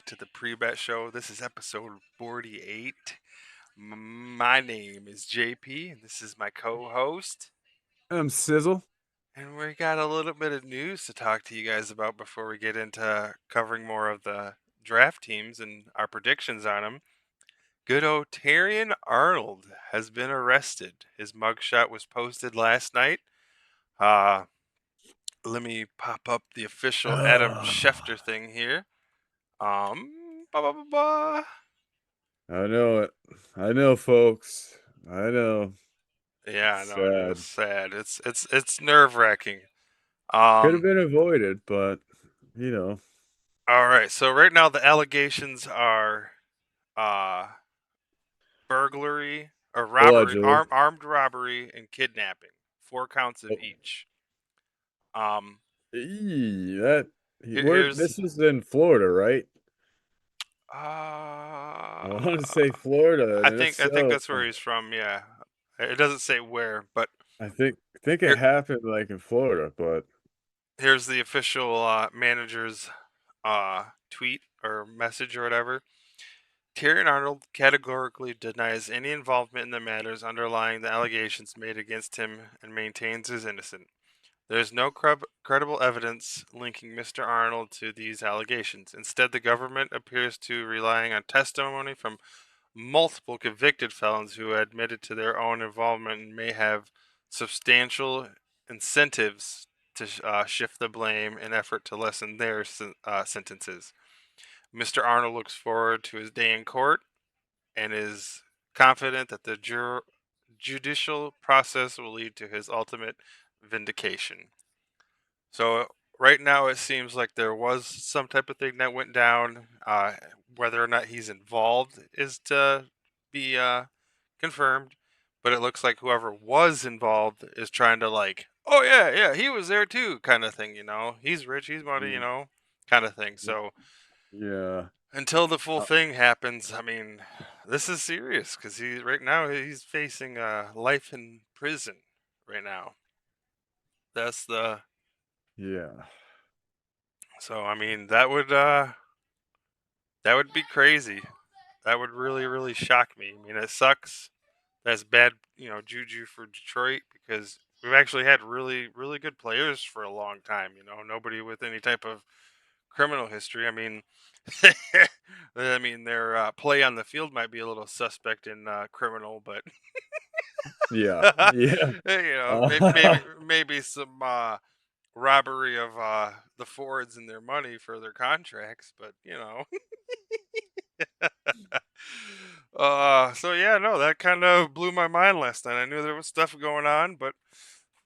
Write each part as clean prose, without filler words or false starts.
to the pre-bet show. This is episode 48. My name is JP, and this is my co-host. Sizzle. And we got a little bit of news to talk to you guys about before we get into covering more of the draft teams and our predictions on them. Good old Terrion Arnold has been arrested. His mugshot was posted last night. Uh, Let me pop up the official Adam Ah, Schefter thing here. Ba ba ba ba. I know it. I know, folks. I know. Yeah, It's no, it is sad. sad. It's nerve wracking. Could have Um, been avoided, but you know, all right. So right now the allegations are uh burglary or robbery, allegedly. armed robbery and kidnapping. 4 counts of Oh, each. Um, that where Here's this is in Florida, right? I want to say Florida, I and if think so, that's where he's from. Yeah, it doesn't say where, but I think it here happened like in Florida, but here's the official manager's tweet or message or whatever. Tyrion Arnold categorically denies any involvement in the matters underlying the allegations made against him and maintains his innocence. There is no credible evidence linking Mr. Arnold to these allegations. Instead, the government appears to relying on testimony from multiple convicted felons who admitted to their own involvement and may have substantial incentives to shift the blame in effort to lessen their sentences. Mr. Arnold looks forward to his day in court and is confident that the judicial process will lead to his ultimate vindication. So right now it seems like there was some type of thing that went down. Whether or not he's involved is to be confirmed, but it looks like whoever was involved is trying to like, oh yeah, yeah, he was there too, kind of thing. He's rich, he's money, mm, kind of thing. So yeah, until the full uh, thing happens, I mean, this is serious because he right now he's facing life in prison right now. That's the yeah. so I mean that would be crazy. That would really really shock me. I mean, it sucks. That's bad, juju for Detroit because we've actually had really really good players for a long time. Nobody with any type of criminal history. I mean, their play on the field might be a little suspect in criminal, but Yeah, yeah. maybe Uh, maybe some robbery of the Fords and their money for their contracts, but so yeah, no, that kind of blew my mind last night. I knew there was stuff going on, but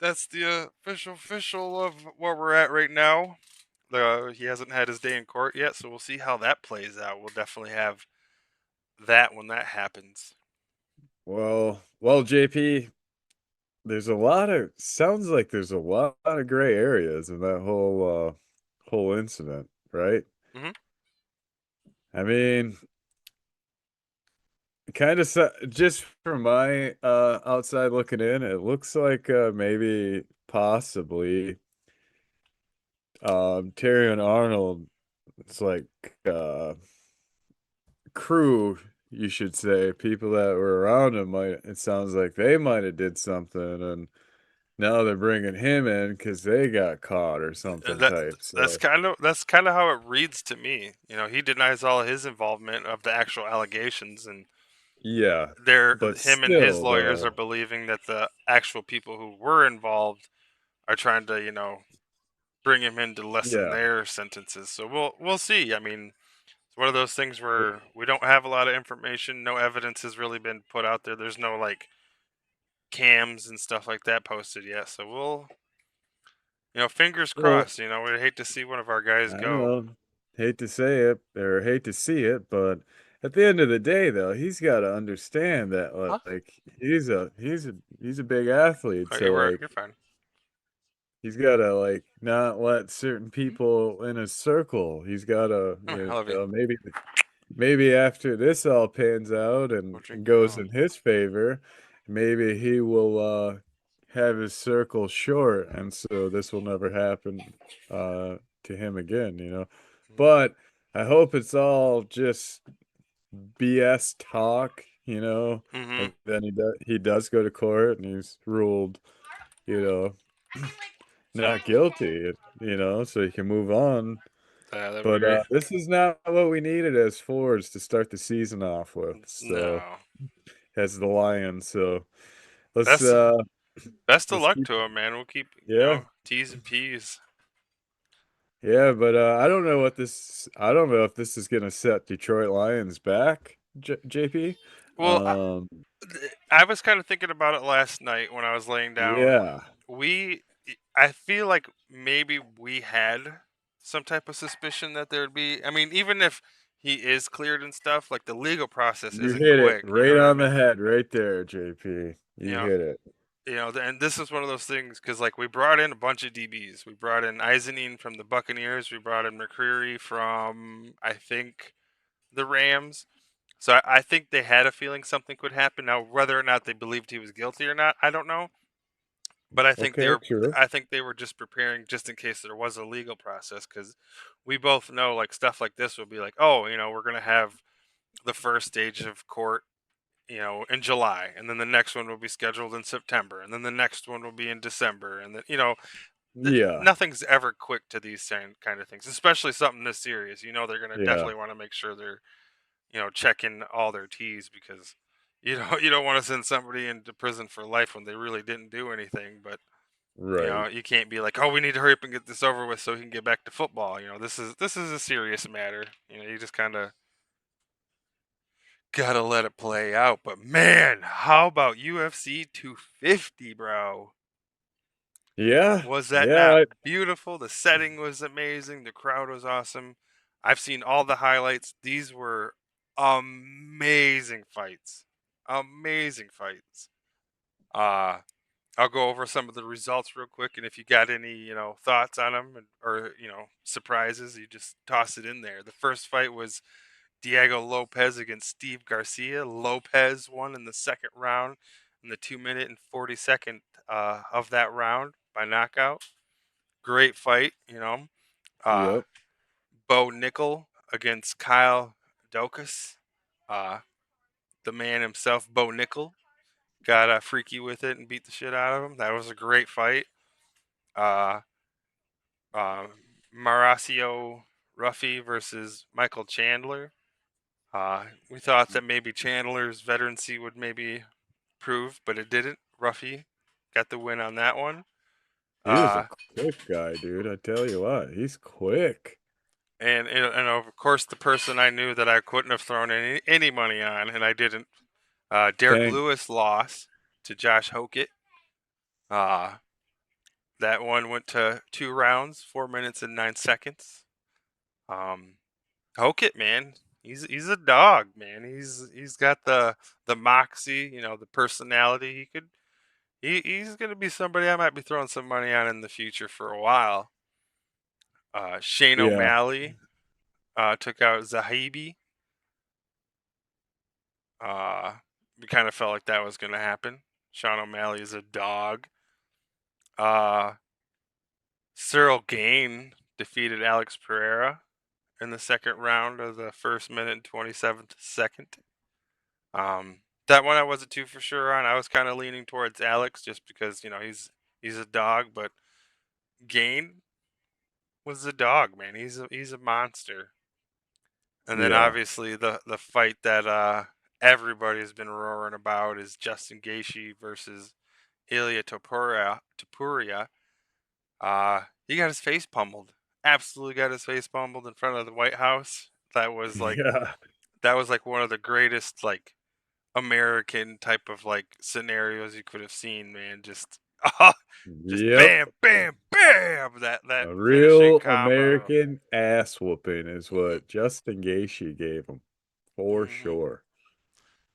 that's the official of where we're at right now. He hasn't had his day in court yet, so we'll see how that plays out. We'll definitely have that when that happens. well, JP. There's a lot of sounds like there's a lot of gray areas in that whole incident, right? Hmm. I mean, kind of just from my outside looking in, it looks like maybe possibly Terry and Arnold, it's like uh crew, you should say, people that were around him might, it sounds like they might have did something, and now they're bringing him in because they got caught or something That type. that's So kind of how it reads to me. He denies all his involvement of the actual allegations, and yeah, but him and his still lawyers are though, believing that the actual people who were involved are trying to bring him in to lessen yeah, their sentences. So we'll see. I mean, it's one of those things where we don't have a lot of information. No evidence has really been put out there. There's no like cams and stuff like that posted yet. So we'll fingers well, crossed. We'd hate to see one of our guys I go. know, hate to say it or hate to see it, but at the end of the day, though, he's got to understand that Huh? like he's a big athlete, Oh, so you're like fine. he's got to like not let certain Mhm. people in his circle. He's got to, I love you. maybe after this all pans out We'll and drink your goes own. in his favor, maybe he will have his circle short, and so this will never happen to him again. Mhm. But I hope it's all just BS talk, you know, Mm-hmm. and then he does go to court and he's ruled, you know, not guilty, so he can move on. Yeah, that'd be But great. this is not what we needed as Fords to start the season off with. So No. as the Lions, so let's Best best of let's luck keep to him, man. We'll keep, yeah. T's and P's. Yeah, but I don't know if this is gonna set Detroit Lions back, JP. Well, Um, I was kind of thinking about it last night when I was laying down. yeah, We, I feel like maybe we had some type of suspicion that there'd be. I mean, even if he is cleared and stuff, like the legal process you isn't hit it quick. You know right what I on the mean? head right there, JP. You You know, hit it. and this is one of those things because like we brought in a bunch of DBs. We brought in Eisenine from the Buccaneers. We brought in McCreary from I think the Rams. So I think they had a feeling something could happen. Now, whether or not they believed he was guilty or not, I don't know. But Okay, true. I think they were just preparing just in case there was a legal process because we both know like stuff like this will be like, oh, we're gonna have the first stage of court, in July, and then the next one will be scheduled in September, and then the next one will be in December, and then Yeah, nothing's ever quick to these kind of things, especially something this serious. They're gonna yeah, definitely want to make sure they're checking all their T's because you don't want to send somebody into prison for life when they really didn't do anything. But right. you can't be like, oh, we need to hurry up and get this over with so we can get back to football. This is a serious matter. You just kind of gotta let it play out. But man, how about UFC 250, bro? Yeah, Was that yeah, not beautiful? The setting was amazing. The crowd was awesome. I've seen all the highlights. These were amazing fights. Amazing fights. Uh I'll go over some of the results real quick, and if you got any, thoughts on them or surprises, you just toss it in there. The first fight was Diego Lopez against Steve Garcia. Lopez won in the second round in the 2 minute and 40 second of that round by knockout. Great fight. Uh, yep, Bo Nickel against Kyle Dokas. Uh, the man himself, Bo Nickel, got freaky with it and beat the shit out of him. That was a great fight. Uh, uh, Mauricio Ruffy versus Michael Chandler. We thought that maybe Chandler's veterancy would maybe prove, but it didn't. Ruffy got the win on that one. he was a Uh, quick guy, dude. I tell you what, he's quick. and of course, the person I knew that I couldn't have thrown any money on, and I didn't. Derek Tank. Lewis lost to Josh Hokett. Uh, that one went to 2 rounds, 4 minutes and 9 seconds. Um, Hokett, man, he's a dog, man. He's got the moxie, the personality. He's gonna be somebody I might be throwing some money on in the future for a while. Shane Yeah, O'Malley took out Zahibi. Uh, we kind of felt like that was gonna happen. Sean O'Malley is a dog. Uh, Cyril Gain defeated Alex Pereira in the second round of the first minute and 27th second. That one I wasn't too for sure on. I was kind of leaning towards Alex just because he's a dog, but Gain was a dog, man. He's a monster. And then yeah, obviously the fight that everybody's been roaring about is Justin Gaethje versus Ilia Topuria. He got his face pummeled. Absolutely got his face pummeled in front of the White House. yeah, That was like one of the greatest like American type of like scenarios you could have seen, man. Just just yep. bam, bam, bam. That A finishing real combo. American ass whooping is Hmm. what Justin Gaethje gave him, for Hmm. sure.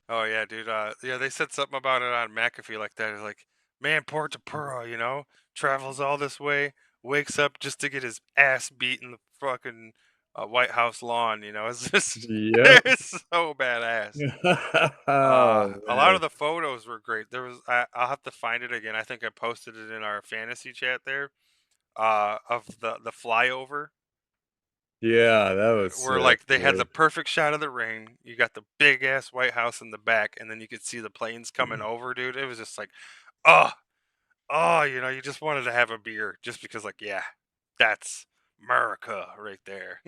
Oh yeah, dude. Yeah, they said something about it on McAfee like that. Like, man, poor Tapura, travels all this way, wakes up just to get his ass beat in the fucking White House lawn. It's just Yep. it's so badass. Oh A lot of man. the photos were great. I'll have to find it again. I think I posted it in our fantasy chat there. Of the flyover. Yeah, that was where sick, like they had the dude. perfect shot of the ring. You got the big ass White House in the back, and then you could see the planes coming over, dude. It was just like, oh, oh, you just wanted to have a beer just because, like, yeah, that's America right there.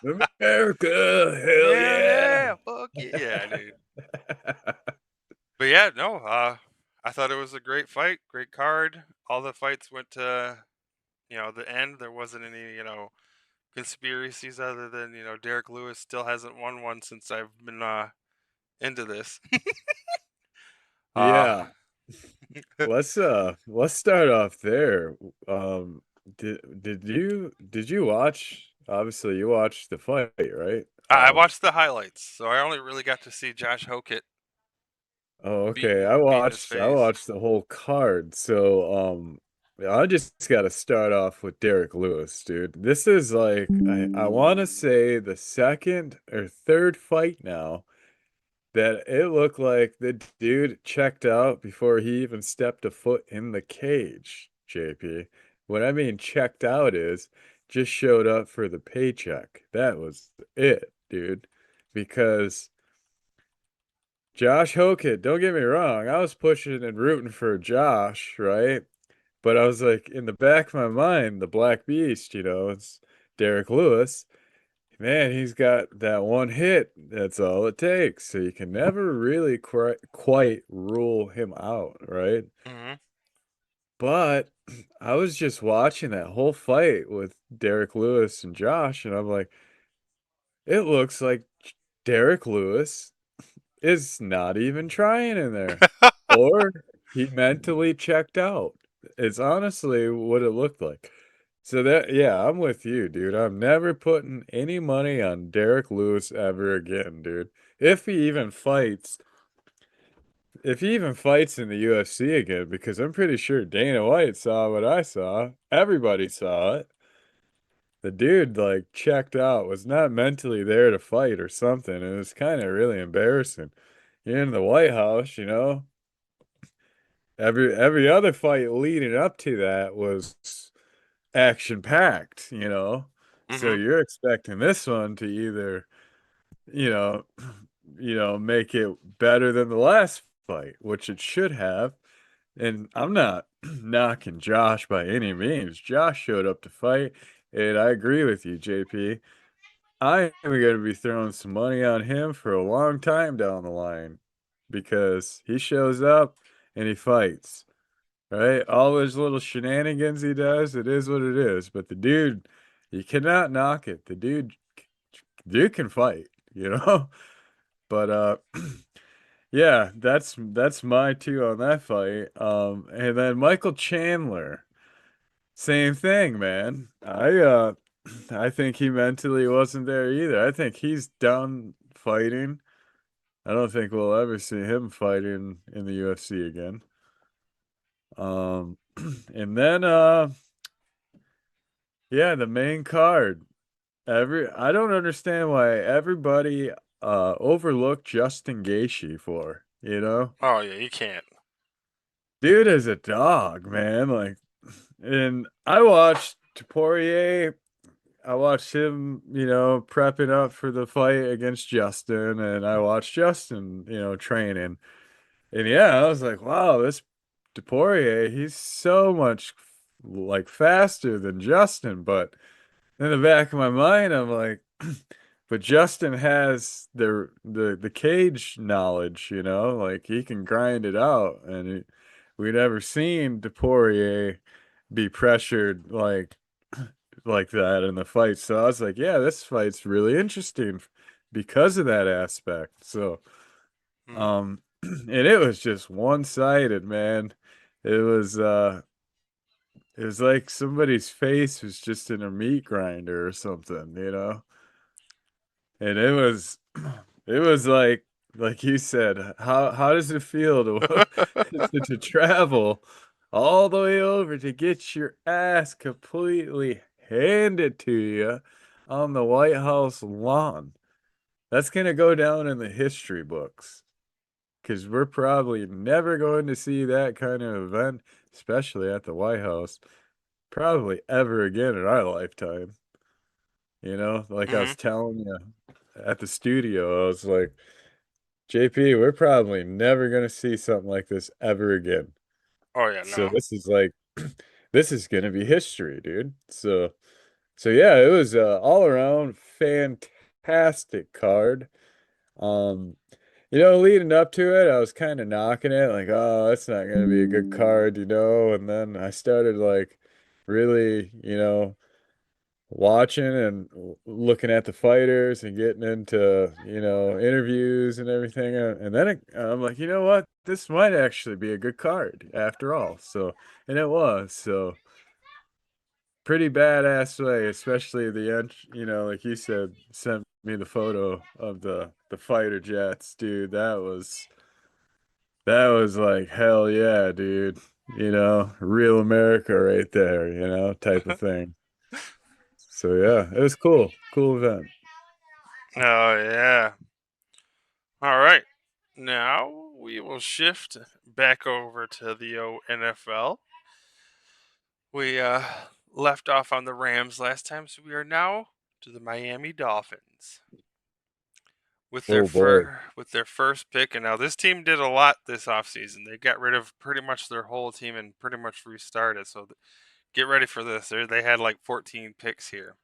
America, hell Hell yeah. yeah, fuck yeah, dude. But yeah, no, I thought it was a great fight, great card. All the fights went to the end. There wasn't any conspiracies other than Derek Lewis still hasn't won one since I've been into this. uh Yeah. Let's start off there. Um did you watch, obviously you watched the fight, right? I watched the highlights, so I only really got to see Josh Hokett Oh, okay. beating his I face. watched the whole card. So, I just got to start off with Derek Lewis, dude. This is like I want to say the second or third fight now that it looked like the dude checked out before he even stepped a foot in the cage, JP. What I mean checked out is just showed up for the paycheck. That was it, dude. Because Josh Hokett, don't get me wrong, I was pushing and rooting for Josh, right? But I was like, in the back of my mind, the Black Beast, it's Derek Lewis. Man, he's got that one hit. That's all it takes. So you can never really quite rule him out, right? Hmm. But I was just watching that whole fight with Derek Lewis and Josh, and I'm like, it looks like Derek Lewis is not even trying in there. Or he mentally checked out. It's honestly what it looked like. So that, yeah, I'm with you, dude. I'm never putting any money on Derek Lewis ever again, dude. If he even fights, if he even fights in the UFC again, because I'm pretty sure Dana White saw what I saw. Everybody saw it. The dude like checked out, was not mentally there to fight or something. It was kind of really embarrassing. You're in the White House, every other fight leading up to that was action packed. So Hmm. you're expecting this one to either, you know, make it better than the last fight, which it should have. And I'm not knocking Josh by any means. Josh showed up to fight, and I agree with you, JP. I am going to be throwing some money on him for a long time down the line because he shows up and he fights. Right? All those little shenanigans he does, it is what it is. But the dude, you cannot knock it. The dude can fight. But yeah, that's my two on that fight. And then Michael Chandler, same thing, man. I think he mentally wasn't there either. I think he's done fighting. I don't think we'll ever see him fighting in the UFC again. Um, and then yeah, the main card. I don't understand why everybody overlooked Justin Gaethje for. Oh yeah, you can't. Dude is a dog, man. Like, and I watched Poirier. I watched him, prepping up for the fight against Justin, and I watched Justin, training. And yeah, I was like, wow, this Poirier, he's so much like faster than Justin, but in the back of my mind, I'm like, but Justin has the cage knowledge, like he can grind it out, and we never seen Poirier be pressured like that in the fight. So I was like, yeah, this fight's really interesting because of that aspect. So, Mm. and it was just one-sided, man. It was uh it was like somebody's face was just in a meat grinder or something. And it was like you said, how does it feel to to travel all the way over to get your ass completely handed to you on the White House lawn? That's gonna go down in the history books because we're probably never going to see that kind of event, especially at the White House, probably ever again in our lifetime. Like I Hmm. was telling you at the studio, I was like, JP, we're probably never gonna see something like this ever again. Oh yeah, So no. this is like this is gonna be history, dude. So yeah, it was all around fantastic card. Um, leading up to it, I was kind of knocking it, like, oh, that's not gonna be a good card, and then I started like really, watching and looking at the fighters and getting into, interviews and everything. And then I'm like, you know what? This might actually be a good card after all. So, and it was. So, pretty badass way, especially the end, like you said, sent me the photo of the fighter jets, dude. That was like hell yeah, dude. Real America right there, type of thing. So yeah, it was cool. Cool event. Oh yeah. All right. Now we will shift back over to the NFL. We left off on the Rams last time, so we are now to the Miami Dolphins Oh boy. with their first pick. And now this team did a lot this offseason. They got rid of pretty much their whole team and pretty much restarted. So get ready for this. They had like 14 picks here.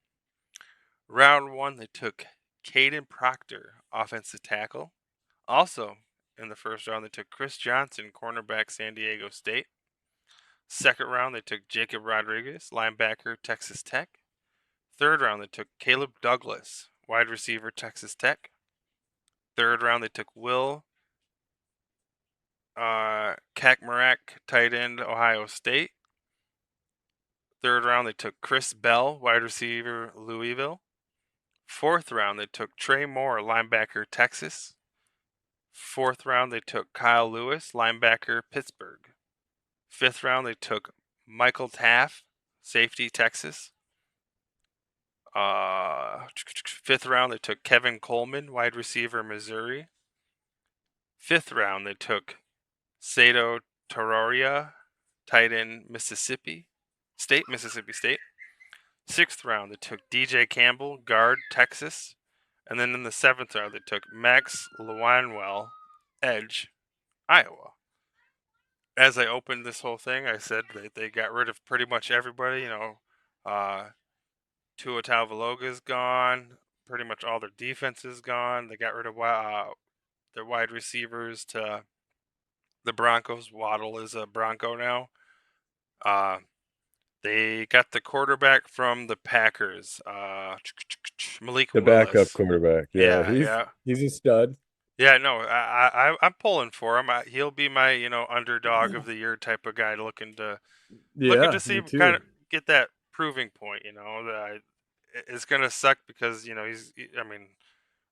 Round one, they took Caden Proctor, offensive tackle. Also, in the first round, they took Chris Johnson, cornerback, San Diego State. Second round, they took Jacob Rodriguez, linebacker, Texas Tech. Third round, they took Caleb Douglas, wide receiver, Texas Tech. Third round, they took Will Kakmarak, tight end, Ohio State. Third round, they took Chris Bell, wide receiver, Louisville. Fourth round, they took Trey Moore, linebacker, Texas. Fourth round, they took Kyle Lewis, linebacker, Pittsburgh. Fifth round, they took Michael Taff, safety, Texas. Fifth round, they took Kevin Coleman, wide receiver, Missouri. Fifth round, they took Sato Tororia, tight end, Mississippi State. Sixth round, they took DJ Campbell, guard, Texas. And then in the seventh round, they took Max Lewanwell, edge, Iowa. As I opened this whole thing, I said they got rid of pretty much everybody. Uh, Tua Tagovailoa's gone. Pretty much all their defense is gone. They got rid of their wide receivers to the Broncos. Waddle is a Bronco now. Uh, they got the quarterback from the Packers, Malik The backup Willis. quarterback. Yeah, Yeah, he's yeah, he's a stud. yeah. No, I'm pulling for him. He'll be my underdog of the year type of guy, looking to Yeah, see me kind too. of get that proving point. It's gonna suck because I mean,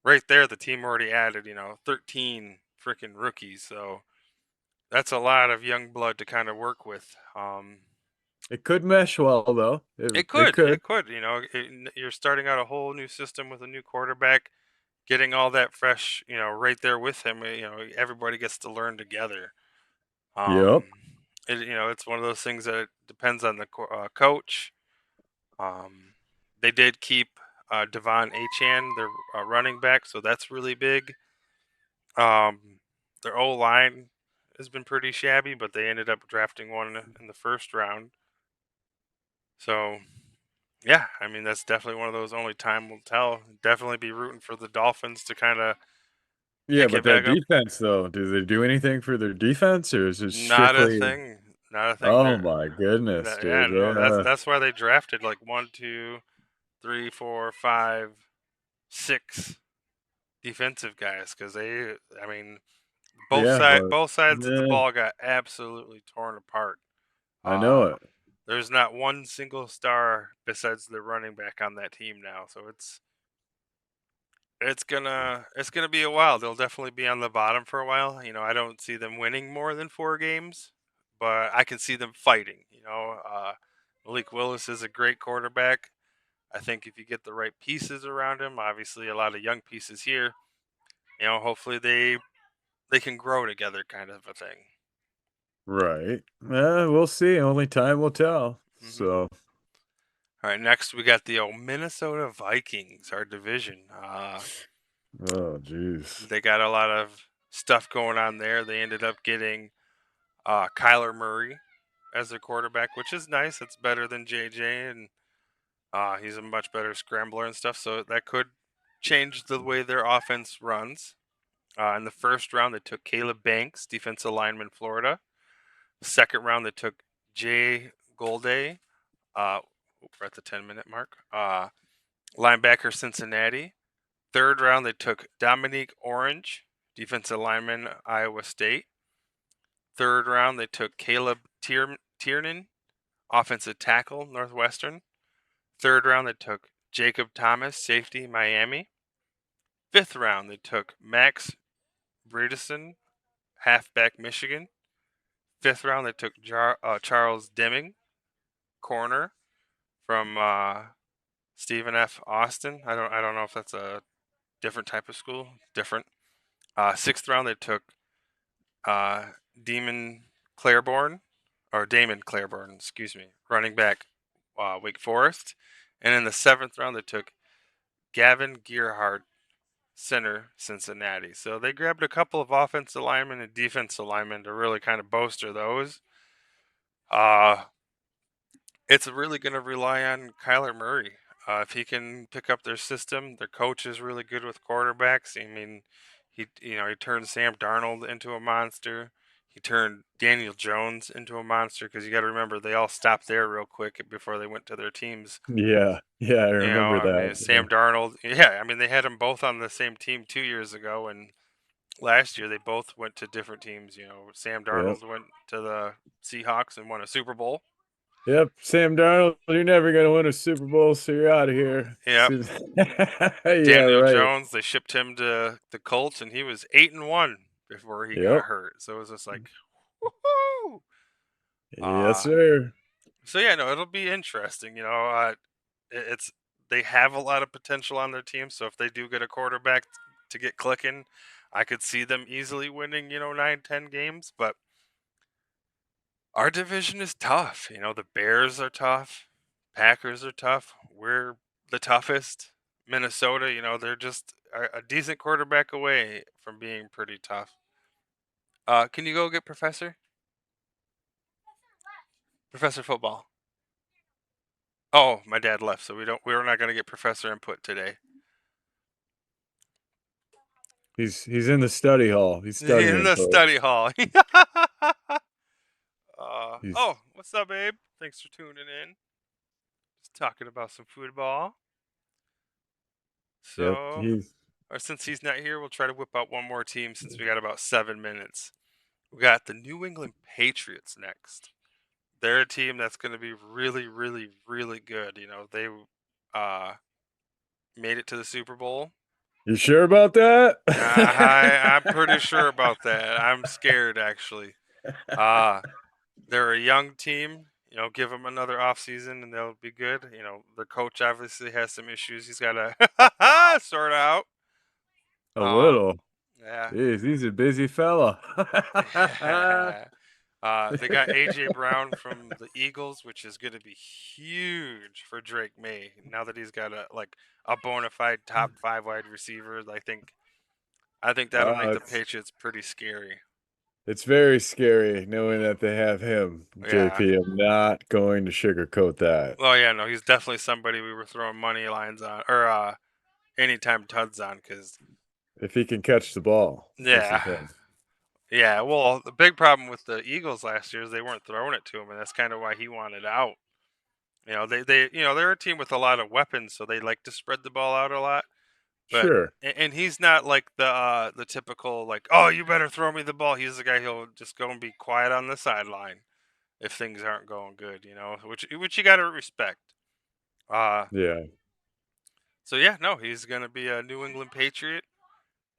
right there, the team already added 13 freaking rookies, so that's a lot of young blood to kind of work with. It could mesh well though. It It could. could, you're starting out a whole new system with a new quarterback, getting all that fresh, right there with him. Everybody gets to learn together. Yep. Um, it's one of those things that it depends on the coach. Um, they did keep Devon Achan, their running back, so that's really big. Their O line has been pretty shabby, but they ended up drafting one in the first round. So yeah, I mean that's definitely one of those only time will tell. Definitely be rooting for the Dolphins to kind of Yeah, pick but it that back up. defense though, do they do anything for their defense or is it Not a strictly thing. Not a thing. oh my goodness, Yeah, dude. no, that's Yeah. that's why they drafted like one, two, three, four, five, six defensive guys because I mean, Yeah, but both sides of the yeah, ball got absolutely torn apart. I know Uh, it. there's not one single star besides the running back on that team now, so it's gonna be a while. They'll definitely be on the bottom for a while. I don't see them winning more than 4 games, but I can see them fighting. Malik Willis is a great quarterback. I think if you get the right pieces around him, obviously a lot of young pieces here, hopefully they can grow together, kind of a thing. Right. We'll see. Only time will tell. Hmm. So All right, next we got the Minnesota Vikings, our division. Oh, jeez. They got a lot of stuff going on there. They ended up getting Kyler Murray as their quarterback, which is nice. It's better than JJ, and he's a much better scrambler and stuff. So that could change the way their offense runs. In the first round, they took Caleb Banks, defensive lineman, Florida. Second round, they took Jay Golday. We're at the 10-minute mark. Linebacker, Cincinnati. Third round, they took Dominique Orange, defensive lineman, Iowa State. Third round, they took Caleb Tiernan, offensive tackle, Northwestern. Third round, they took Jacob Thomas, safety, Miami. Fifth round, they took Max Bredesen, halfback, Michigan. Fifth round, they took Charles Deming, corner from Stephen F. Austin. I don't know if that's a different type of school. Different. Sixth round, they took uh, Demon Claiborne, or Damon Claiborne, excuse me, running back, Wake Forest. And in the seventh round, they took Gavin Gearhart, center, Cincinnati. So they grabbed a couple of offensive linemen and defensive linemen to really kind of bolster those. Uh, it's really going to rely on Kyler Murray. If he can pick up their system, their coach is really good with quarterbacks. I mean, he turned Sam Darnold into a monster. He turned Daniel Jones into a monster because you got to remember they all stopped there real quick before they went to their teams. Yeah, yeah, I You know, remember I that. mean, Yeah. Sam Darnold. Yeah, I mean they had them both on the same team 2 years ago, and last year they both went to different teams. You know, Sam Yep. Darnold went to the Seahawks and won a Super Bowl. Yep. Sam Darnold, you're never gonna win a Super Bowl, so you're out of here. Yep. Yeah, Daniel right. Jones, they shipped him to the Colts, and he was 8-1 before he got Yep. hurt. So it was just like, woohoo! Yes, Uh, sir. so yeah, no, it'll be interesting. It's they have a lot of potential on their team. So if they do get a quarterback to get clicking, I could see them easily winning, 9, 10 games. But our division is tough. The Bears are tough, Packers are tough. We're the toughest. Minnesota, they're just a decent quarterback away from being pretty tough. Can you go get Professor Football? Oh, my dad left, so we're not gonna get Professor input today. He's in the study hall. He's In studying, the folks. study hall. He's Oh, what's up, Abe? Thanks for tuning in. Just talking about some football. yep. So, He's or since he's not here, we'll try to whip out one more team since we got about 7 minutes. We got the New England Patriots next. They're a team that's going to be really, really, really good. They uh, made it to the Super Bowl. You sure about that? I'm pretty sure about that. I'm scared actually. Uh, they're a young team. Give them another offseason and they'll be good. The coach obviously has some issues. He's got to sort out. A Um, little. yeah. Jeez, he's a busy fella. They got AJ Brown from the Eagles, which is going to be huge for Drake May. Now that he's got a bona fide top 5 wide receiver, I think that'll make the It's Patriots pretty scary. it's very scary knowing that they have him, Yeah. JP. I'm not going to sugarcoat that. Oh yeah, no, he's definitely somebody we were throwing money lines on, or anytime tuds on, because If he can catch the ball, is the yeah, thing. yeah. Well, the big problem with the Eagles last year is they weren't throwing it to him, and that's kind of why he wanted out. They're a team with a lot of weapons, so they like to spread the ball out a lot. But Sure. and he's not like the typical like, oh, you better throw me the ball. He's the guy who'll just go and be quiet on the sideline if things aren't going good, which you got to respect. Uh, Yeah. so yeah, no, he's gonna be a New England Patriot.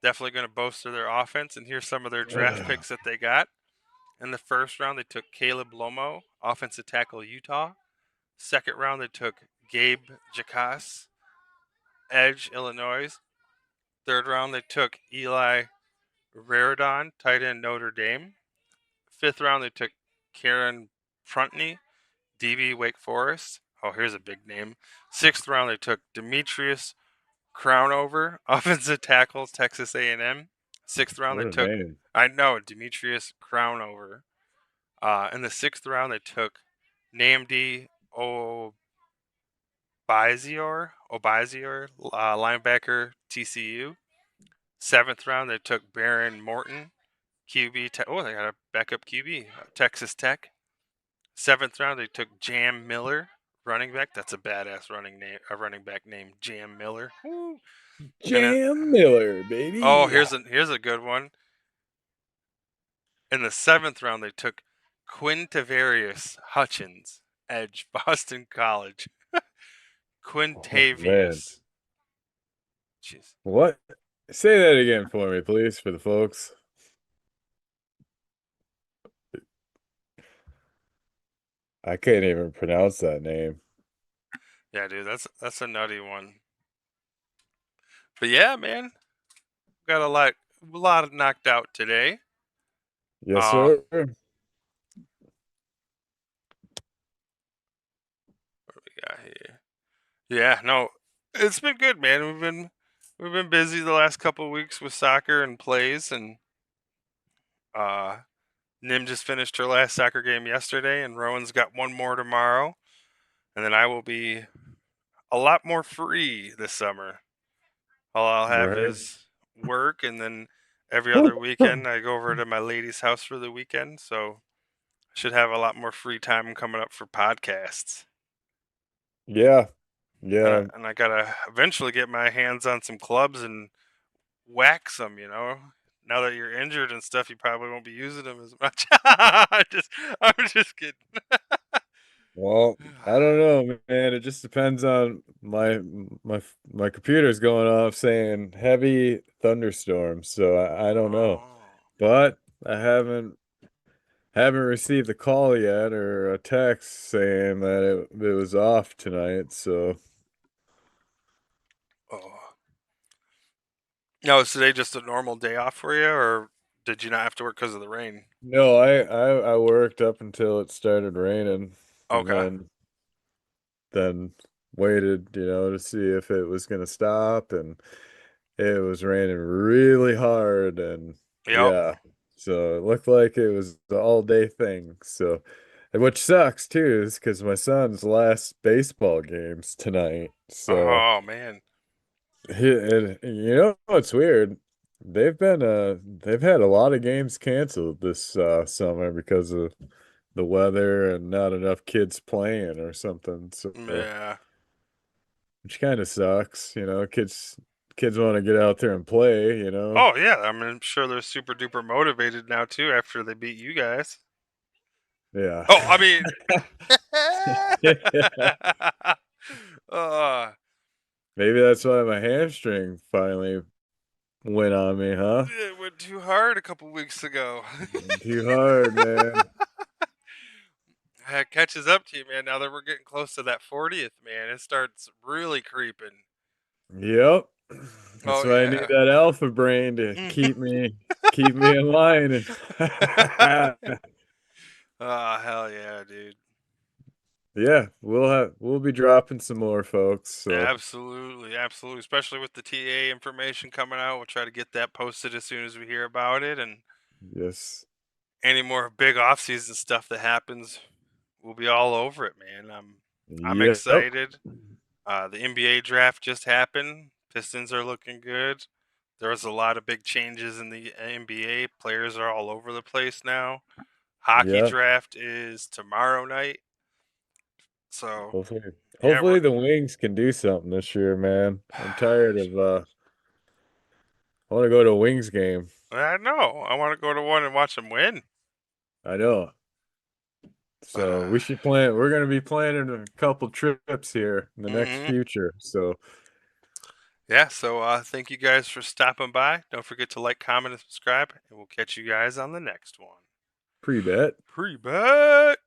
Definitely gonna bolster their offense. And here's some of their draft Ugh. picks that they got. In the first round, they took Caleb Lomo, offensive tackle, Utah. Second round, they took Gabe Jacas, edge, Illinois. Third round, they took Eli Raridon, tight end, Notre Dame. Fifth round, they took Karen Pruntney, DB, Wake Forest. Oh, here's a big name. Sixth round, they took Demetrius Crownover, offensive tackle, Texas A&M. Sixth round, What they a took. name. I know Demetrius Crownover. In the sixth round, they took Namdi Obizior, linebacker, TCU. Seventh round, they took Baron Morton, QB. Oh, they got a backup QB, Texas Tech. Seventh round, they took Jam Miller, running back. That's a badass running back named Jam Miller. Woo. And then, Jam Miller, oh, baby. here's a good one. In the seventh round, they took Quintavarius Hutchins, edge, Boston College. Oh man. Quintavious. Jeez. What? Say that again for me, please, for the folks. I can't even pronounce that name. Yeah, dude, that's a nutty one. But yeah, man, got a lot knocked out today. Yes, Uh, sir. what we got here? Yeah, no, it's been good, man. We've been busy the last couple of weeks with soccer and plays, and uh, Nim just finished her last soccer game yesterday, and Rowan's got one more tomorrow, and then I will be a lot more free this summer. All I'll have Right. is work, and then every other weekend I go over to my lady's house for the weekend, so I should have a lot more free time coming up for podcasts. Yeah. And I, Yeah. and I gotta eventually get my hands on some clubs and whack some. Now that you're injured and stuff, you probably won't be using them as much. I'm just kidding. Well, I don't know, man. It just depends on my computer's going off saying heavy thunderstorm, so I don't know. Oh, But I haven't received a call yet or a text saying that it was off tonight. So oh. Now, is today just a normal day off for you, or did you not have to work because of the rain? no, I worked up until it started raining, and Okay. then waited, to see if it was gonna stop, and it was raining really hard, and Yep. yeah, so it looked like it was the all day thing. So, and which sucks too, is because my son's last baseball game's tonight. So, Oh man. you know what's weird? They've had a lot of games canceled this summer because of the weather and not enough kids playing or something. So, Yeah. which kind of sucks, kids want to get out there and play. Oh yeah. I mean, I'm sure they're super duper motivated now too after they beat you guys. Yeah. Oh, I mean, Yeah. uh, Maybe that's why my hamstring finally went on me, huh? it went too hard a couple weeks ago. Too hard, man. It catches up to you, man. Now that we're getting close to that 40th, man, it starts really creeping. Yep. That's Oh why I need yeah. that alpha brain to keep me in line and Hell yeah, dude. yeah, we'll be dropping some more folks. So Absolutely, absolutely. Especially with the TA information coming out, we'll try to get that posted as soon as we hear about it. And yes. any more big off-season stuff that happens, we'll be all over it, man. I'm Yep. excited. The NBA draft just happened. Pistons are looking good. There was a lot of big changes in the NBA. Players are all over the place now. Hockey Yeah. draft is tomorrow night. So, Hopefully, yeah, hopefully the Wings can do something this year, man. I'm tired of I want to go to a Wings game. I know. I want to go to one and watch them win. I know. So Uh, we should plan. We're going to be planning a couple trips here in the next hmm future. So Yeah, so thank you guys for stopping by. Don't forget to like, comment, and subscribe, and we'll catch you guys on the next one. pre-bet. Pre-bet!